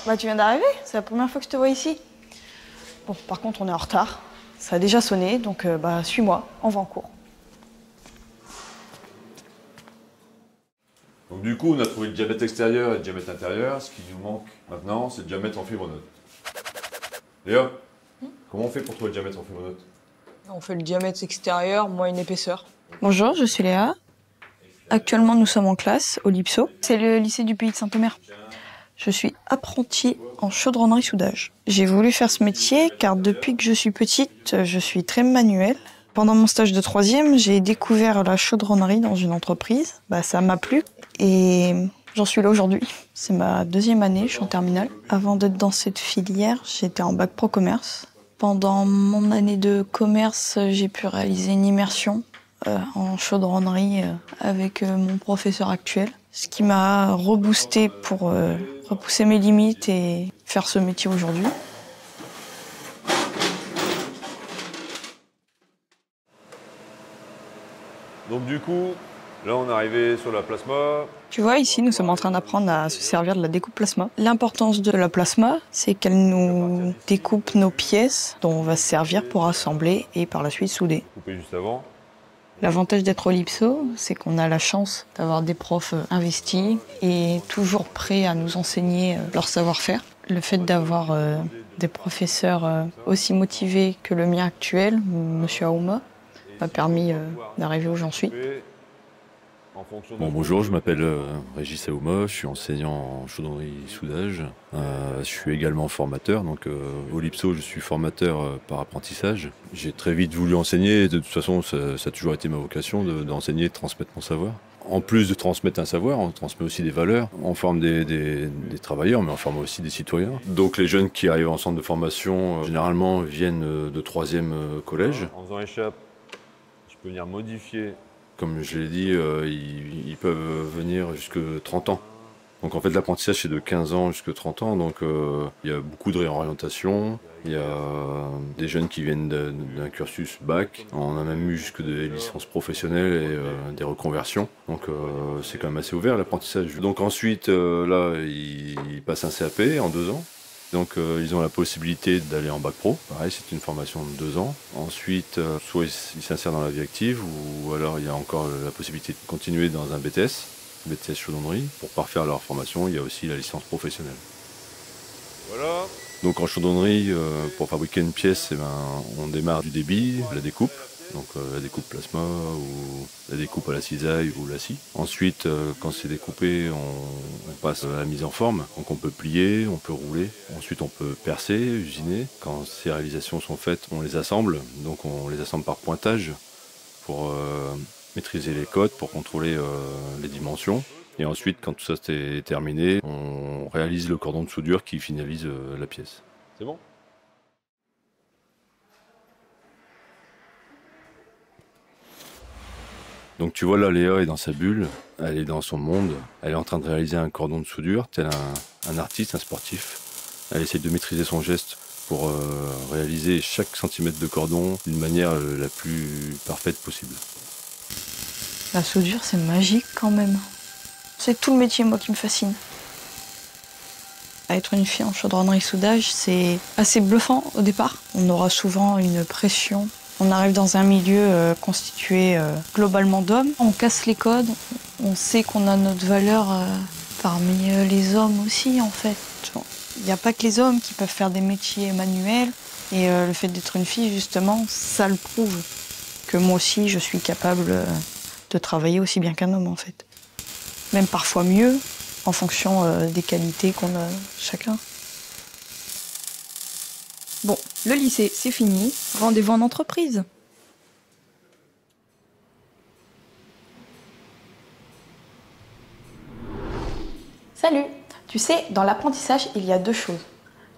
Bah tu viens d'arriver, c'est la première fois que je te vois ici. Bon, par contre on est en retard. Ça a déjà sonné, donc bah suis-moi, on va en cours. Donc du coup, on a trouvé le diamètre extérieur et le diamètre intérieur. Ce qui nous manque maintenant, c'est le diamètre en fibre note. Léa, comment on fait pour trouver le diamètre en fibre note? On fait le diamètre extérieur, moins une épaisseur. Bonjour, je suis Léa. Actuellement nous sommes en classe au LIPSO. C'est le lycée du Pays de Saint-Omer. Je suis apprentie en chaudronnerie soudage. J'ai voulu faire ce métier car depuis que je suis petite, je suis très manuelle. Pendant mon stage de 3e, j'ai découvert la chaudronnerie dans une entreprise. Ça m'a plu et j'en suis là aujourd'hui. C'est ma 2e année, je suis en terminale. Avant d'être dans cette filière, j'étais en bac pro commerce. Pendant mon année de commerce, j'ai pu réaliser une immersion en chaudronnerie avec mon professeur actuel. Ce qui m'a reboosté pour repousser mes limites et faire ce métier aujourd'hui. Donc du coup, là on est arrivé sur la plasma. Tu vois, ici, nous sommes en train d'apprendre à se servir de la découpe plasma. L'importance de la plasma, c'est qu'elle nous découpe nos pièces dont on va se servir pour assembler et par la suite souder. Coupé juste avant. L'avantage d'être au LIPSO, c'est qu'on a la chance d'avoir des profs investis et toujours prêts à nous enseigner leur savoir-faire. Le fait d'avoir des professeurs aussi motivés que le mien actuel, Monsieur Aouma, m'a permis d'arriver où j'en suis. Bon, bonjour, je m'appelle Régis Aouma, je suis enseignant en chaudronnerie soudage. Je suis également formateur, donc au LIPSO je suis formateur par apprentissage. J'ai très vite voulu enseigner, de toute façon ça a toujours été ma vocation d'enseigner, de transmettre mon savoir. En plus de transmettre un savoir, on transmet aussi des valeurs. On forme des travailleurs, mais on forme aussi des citoyens. Donc les jeunes qui arrivent en centre de formation, généralement viennent de 3e collège. En faisant échappe, je peux venir modifier. Comme je l'ai dit, ils peuvent venir jusque 30 ans. Donc en fait l'apprentissage c'est de 15 ans jusqu'à 30 ans, donc il y a beaucoup de réorientation, il y a des jeunes qui viennent d'un cursus bac, on a même eu jusque des licences professionnelles et des reconversions, donc c'est quand même assez ouvert l'apprentissage. Donc ensuite là ils passent un CAP en 2 ans. Donc ils ont la possibilité d'aller en bac pro, pareil c'est une formation de 2 ans. Ensuite, soit ils s'insèrent dans la vie active ou alors il y a encore la possibilité de continuer dans un BTS chaudronnerie. Pour parfaire leur formation, il y a aussi la licence professionnelle. Voilà. Donc en chaudronnerie, pour fabriquer une pièce, on démarre du débit, la découpe. Donc la découpe plasma ou la découpe à la cisaille ou la scie. Ensuite, quand c'est découpé, on passe à la mise en forme. Donc on peut plier, on peut rouler. Ensuite on peut percer, usiner. Quand ces réalisations sont faites, on les assemble. Donc on les assemble par pointage pour maîtriser les codes, pour contrôler les dimensions. Et ensuite, quand tout ça est terminé, on réalise le cordon de soudure qui finalise la pièce. C'est bon? Donc tu vois là, Léa est dans sa bulle, elle est dans son monde, elle est en train de réaliser un cordon de soudure, tel un artiste, un sportif. Elle essaie de maîtriser son geste pour réaliser chaque centimètre de cordon d'une manière la plus parfaite possible. La soudure, c'est magique quand même. C'est tout le métier, moi, qui me fascine. Être une fille en chaudronnerie soudage, c'est assez bluffant au départ. On aura souvent une pression. On arrive dans un milieu constitué globalement d'hommes. On casse les codes, on sait qu'on a notre valeur parmi les hommes aussi, en fait. Il n'y a pas que les hommes qui peuvent faire des métiers manuels. Et le fait d'être une fille, justement, ça le prouve. Que moi aussi, je suis capable de travailler aussi bien qu'un homme, en fait. Même parfois mieux, en fonction des qualités qu'on a chacun. Bon, le lycée, c'est fini. Rendez-vous en entreprise. Salut! Tu sais, dans l'apprentissage, il y a 2 choses.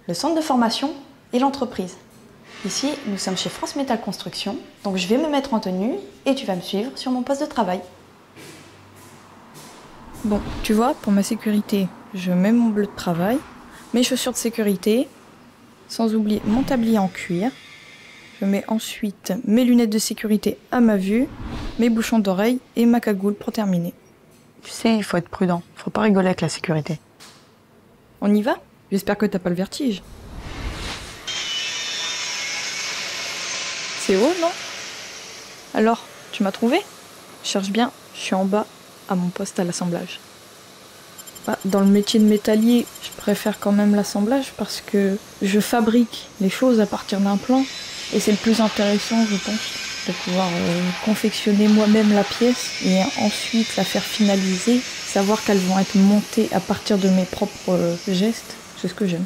Le centre de formation et l'entreprise. Ici, nous sommes chez France Métal Construction, donc je vais me mettre en tenue et tu vas me suivre sur mon poste de travail. Bon, tu vois, pour ma sécurité, je mets mon bleu de travail, mes chaussures de sécurité, sans oublier mon tablier en cuir. Je mets ensuite mes lunettes de sécurité à ma vue, mes bouchons d'oreilles et ma cagoule pour terminer. Tu sais, il faut être prudent. Faut pas rigoler avec la sécurité. On y va ? J'espère que t'as pas le vertige. C'est haut, non? Alors, tu m'as trouvé? Cherche bien, je suis en bas, à mon poste à l'assemblage. Dans le métier de métallier, je préfère quand même l'assemblage parce que je fabrique les choses à partir d'un plan et c'est le plus intéressant, je pense, de pouvoir confectionner moi-même la pièce et ensuite la faire finaliser, savoir qu'elles vont être montées à partir de mes propres gestes, c'est ce que j'aime.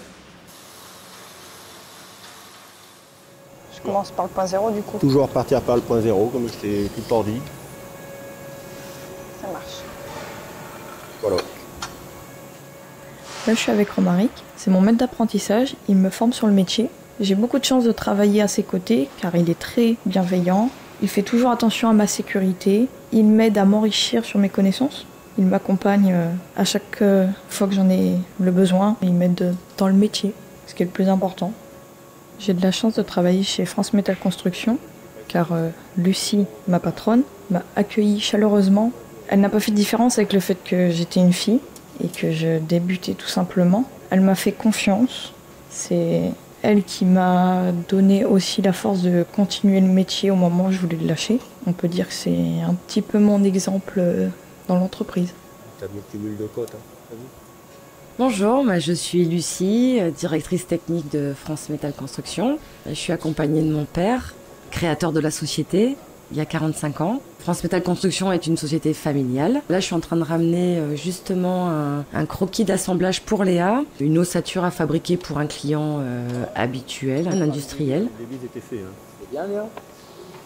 Je commence par le point zéro du coup. Toujours repartir par le point zéro, comme je t'ai tout le temps dit. Ça marche. Voilà. Là, je suis avec Romaric, c'est mon maître d'apprentissage, il me forme sur le métier. J'ai beaucoup de chance de travailler à ses côtés car il est très bienveillant, il fait toujours attention à ma sécurité, il m'aide à m'enrichir sur mes connaissances, il m'accompagne à chaque fois que j'en ai le besoin, il m'aide dans le métier, ce qui est le plus important. J'ai de la chance de travailler chez France Métal Construction car Lucie, ma patronne, m'a accueilli chaleureusement. Elle n'a pas fait de différence avec le fait que j'étais une fille et que je débutais tout simplement. Elle m'a fait confiance. C'est elle qui m'a donné aussi la force de continuer le métier au moment où je voulais le lâcher. On peut dire que c'est un petit peu mon exemple dans l'entreprise. T'as mis le cumul de côtes, hein. T'as vu ? Bonjour, je suis Lucie, directrice technique de France Métal Construction. Je suis accompagnée de mon père, créateur de la société, il y a 45 ans. France Métal Construction est une société familiale. Là, je suis en train de ramener justement un croquis d'assemblage pour Léa, une ossature à fabriquer pour un client habituel, un industriel. Les vis étaient faits. Hein. C'est bien, Léa.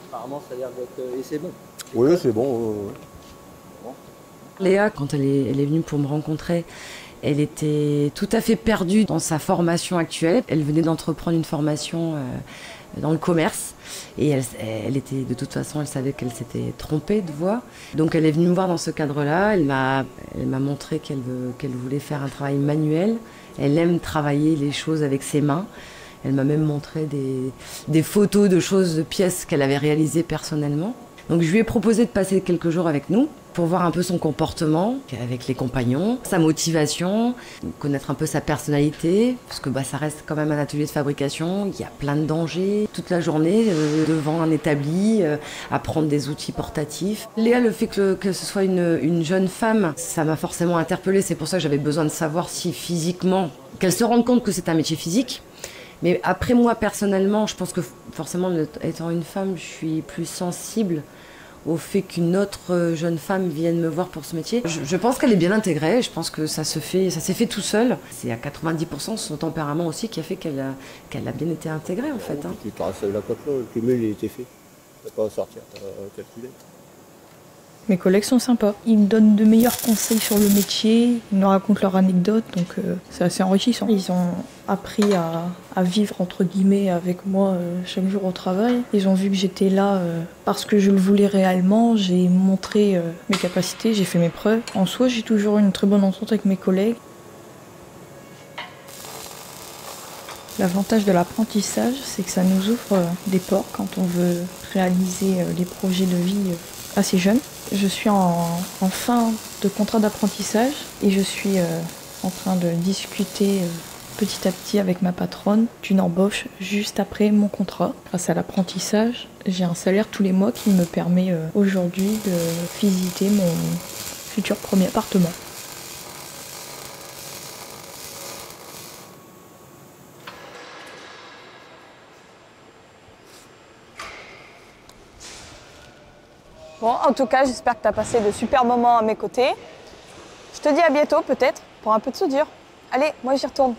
Apparemment, ça a l'air d'être... Et c'est bon. Oui, c'est bon. Léa, quand elle est venue pour me rencontrer, elle était tout à fait perdue dans sa formation actuelle. Elle venait d'entreprendre une formation dans le commerce et elle était, de toute façon, elle savait qu'elle s'était trompée de voie. Donc elle est venue me voir dans ce cadre-là. Elle m'a montré qu'elle voulait faire un travail manuel. Elle aime travailler les choses avec ses mains. Elle m'a même montré des photos de choses, de pièces qu'elle avait réalisées personnellement. Donc je lui ai proposé de passer quelques jours avec nous pour voir un peu son comportement avec les compagnons, sa motivation, connaître un peu sa personnalité, parce que ça reste quand même un atelier de fabrication, il y a plein de dangers toute la journée devant un établi, apprendre des outils portatifs. Léa, le fait que ce soit une jeune femme, ça m'a forcément interpellée, c'est pour ça que j'avais besoin de savoir si physiquement, qu'elle se rende compte que c'est un métier physique. Mais après moi personnellement, je pense que forcément étant une femme, je suis plus sensible au fait qu'une autre jeune femme vienne me voir pour ce métier. Je pense qu'elle est bien intégrée, je pense que ça s'est fait tout seul. C'est à 90% son tempérament aussi qui a fait qu'elle a bien été intégrée en fait. Hein. Tu te rases la côte là, le cumul il était fait. T'as pas à sortir, t'as calculé. Mes collègues sont sympas. Ils me donnent de meilleurs conseils sur le métier, ils me racontent leurs anecdotes, donc c'est assez enrichissant. Ils ont appris à vivre entre guillemets avec moi chaque jour au travail. Ils ont vu que j'étais là parce que je le voulais réellement, j'ai montré mes capacités, j'ai fait mes preuves. En soi, j'ai toujours une très bonne entente avec mes collègues. L'avantage de l'apprentissage, c'est que ça nous ouvre des portes quand on veut réaliser des projets de vie assez jeunes. Je suis en fin de contrat d'apprentissage et je suis en train de discuter petit à petit avec ma patronne d'une embauche juste après mon contrat. Grâce à l'apprentissage, j'ai un salaire tous les mois qui me permet aujourd'hui de visiter mon futur premier appartement. Bon, en tout cas, j'espère que tu as passé de super moments à mes côtés. Je te dis à bientôt peut-être pour un peu de soudure. Allez, moi j'y retourne.